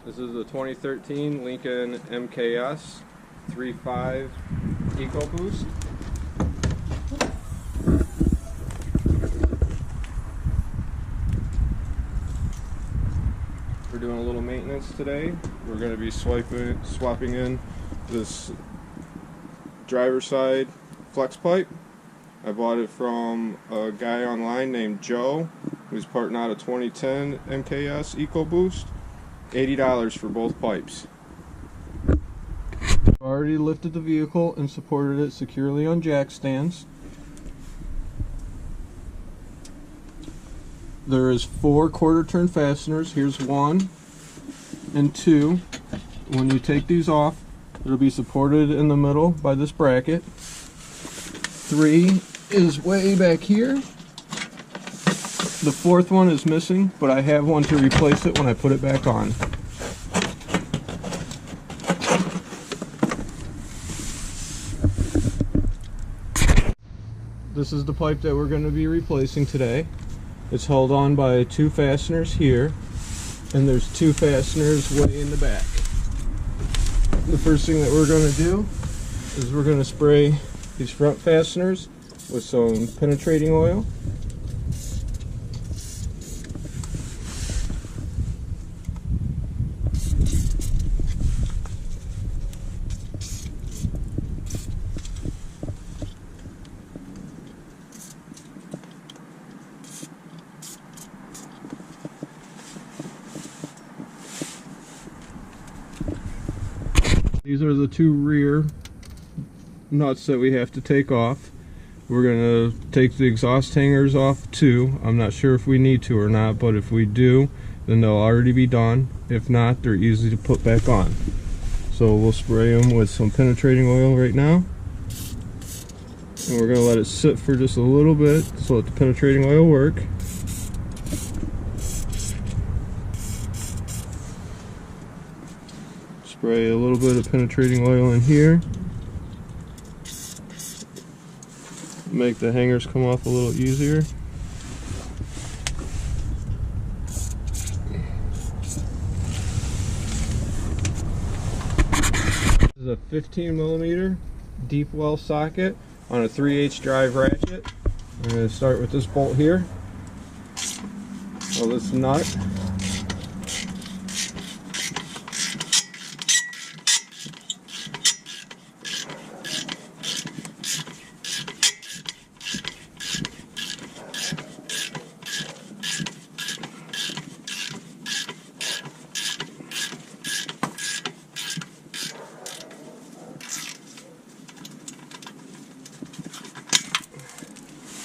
This is the 2013 Lincoln MKS 3.5 Ecoboost. We're doing a little maintenance today. We're going to be swapping in this driver's side flex pipe. I bought it from a guy online named Joe, who's parting out a 2010 MKS Ecoboost. $80 for both pipes. I've already lifted the vehicle and supported it securely on jack stands. There is 4 quarter turn fasteners. Here's 1 and 2. When you take these off, it'll be supported in the middle by this bracket. 3 is way back here. The 4th one is missing, but I have one to replace it when I put it back on. This is the pipe that we're going to be replacing today. It's held on by 2 fasteners here, and there's 2 fasteners way in the back. The first thing that we're going to do is we're going to spray these front fasteners with some penetrating oil. These are the 2 rear nuts that we have to take off. We're going to take the exhaust hangers off too. I'm not sure if we need to or not, but if we do, then they'll already be done. If not, they're easy to put back on. So we'll spray them with some penetrating oil right now. And we're going to let it sit for just a little bit so let the penetrating oil work. Spray a little bit of penetrating oil in here. Make the hangers come off a little easier. This is a 15mm deep well socket on a 3/8 drive ratchet. I'm going to start with this bolt here. Well, this nut.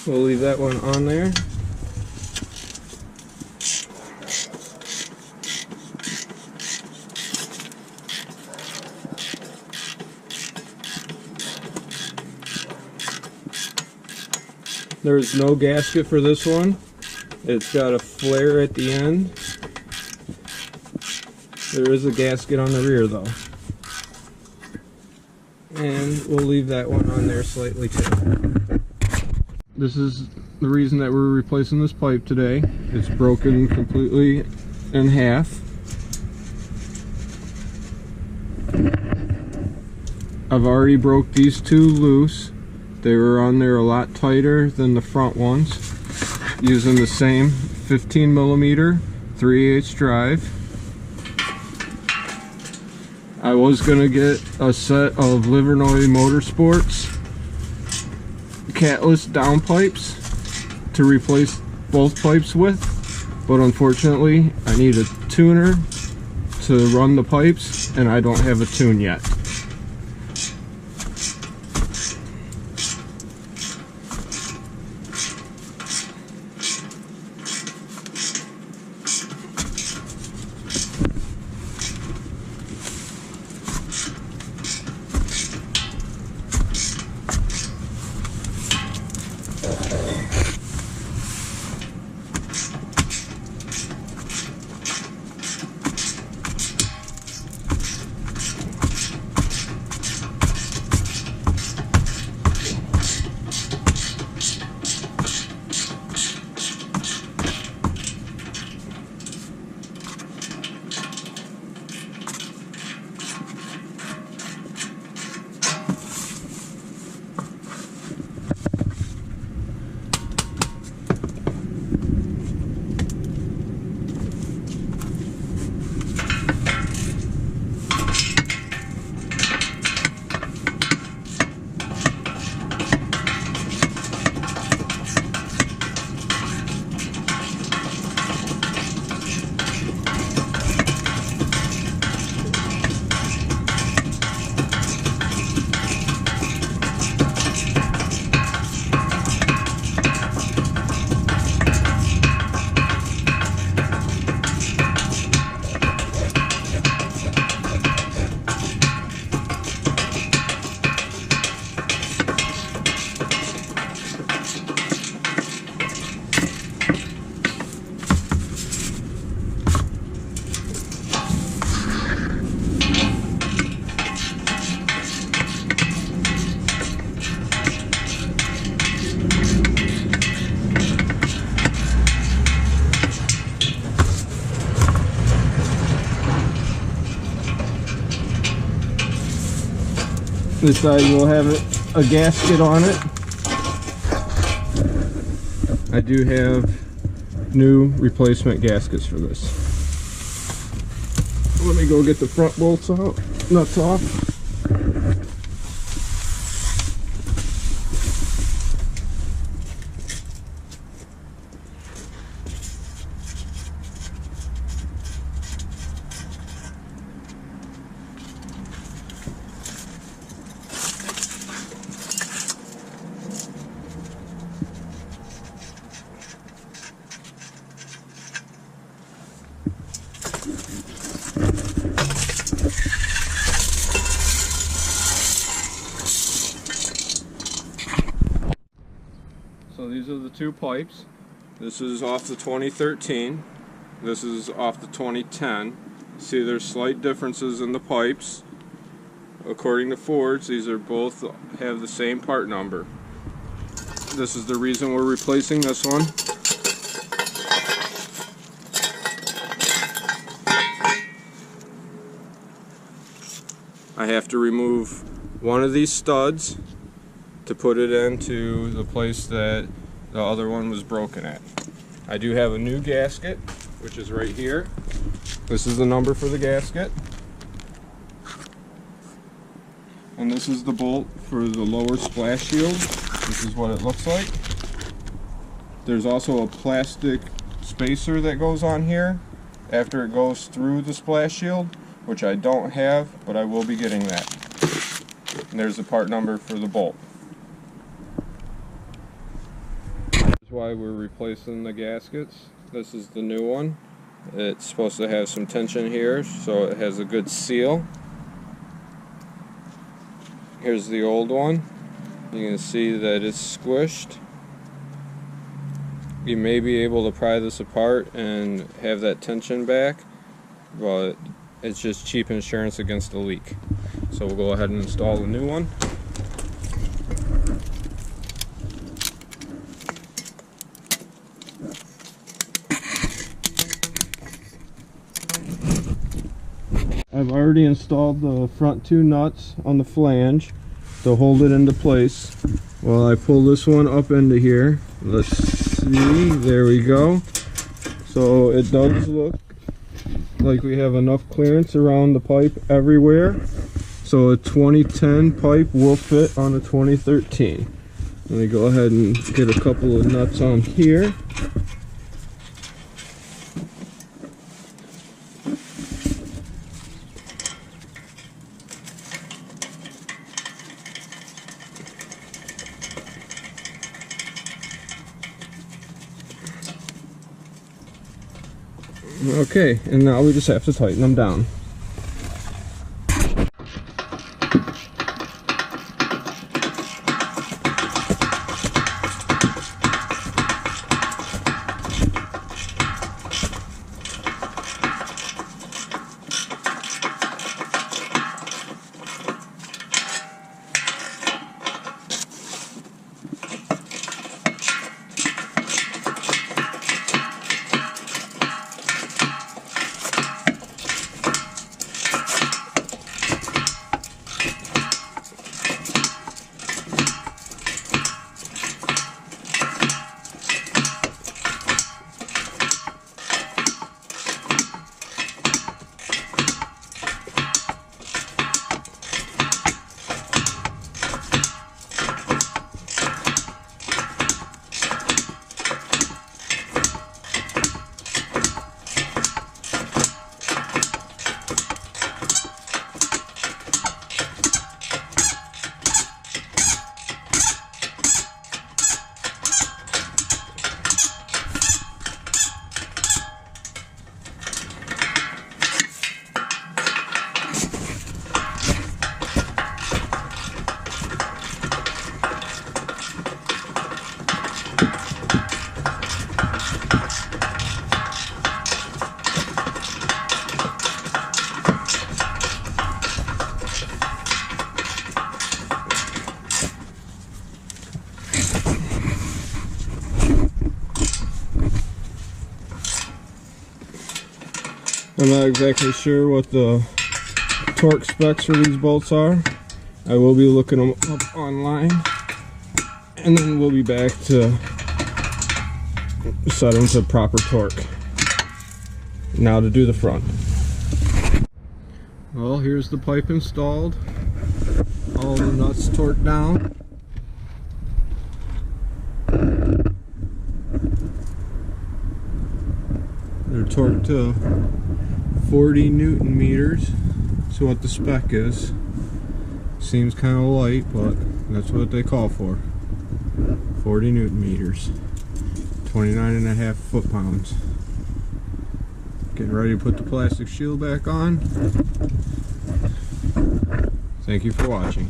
We'll leave that one on there. There is no gasket for this one. It's got a flare at the end. There is a gasket on the rear though. And we'll leave that one on there slightly too. This is the reason that we're replacing this pipe today. It's broken completely in half. I've already broke these 2 loose. They were on there a lot tighter than the front ones, using the same 15mm 3/8 drive. I was gonna get a set of Livernois Motorsports catless down pipes to replace both pipes with, but unfortunately I need a tuner to run the pipes and I don't have a tune yet. This side will have a gasket on it. I do have new replacement gaskets for this. Let me go get the front bolts out, nuts off. So these are the two pipes. This is off the 2013. This is off the 2010. See, there's slight differences in the pipes. According to Ford's, these are both have the same part number. This is the reason we're replacing this one. I have to remove one of these studs to put it into the place that the other one was broken at. I do have a new gasket, which is right here. This is the number for the gasket. And this is the bolt for the lower splash shield. This is what it looks like. There's also a plastic spacer that goes on here after it goes through the splash shield, which I don't have, but I will be getting that. And there's the part number for the bolt. That's why we're replacing the gaskets. This is the new one. It's supposed to have some tension here, so it has a good seal. Here's the old one. You can see that it's squished. You may be able to pry this apart and have that tension back, but it's just cheap insurance against a leak. So we'll go ahead and install the new one. I've already installed the front two nuts on the flange to hold it into place while I pull this one up into here. Let's see, there we go. So it does look like we have enough clearance around the pipe everywhere. So a 2010 pipe will fit on a 2013. Let me go ahead and get a couple of nuts on here. Okay, and now we just have to tighten them down. I'm not exactly sure what the torque specs for these bolts are. I will be looking them up online, and then we'll be back to set them to proper torque. Now to do the front. Well, here's the pipe installed. All the nuts torqued down. They're torqued to 40 Newton meters. That's what the spec is. Seems kind of light, but that's what they call for. 40 Newton meters. 29.5 foot-pounds. Getting ready to put the plastic shield back on. Thank you for watching.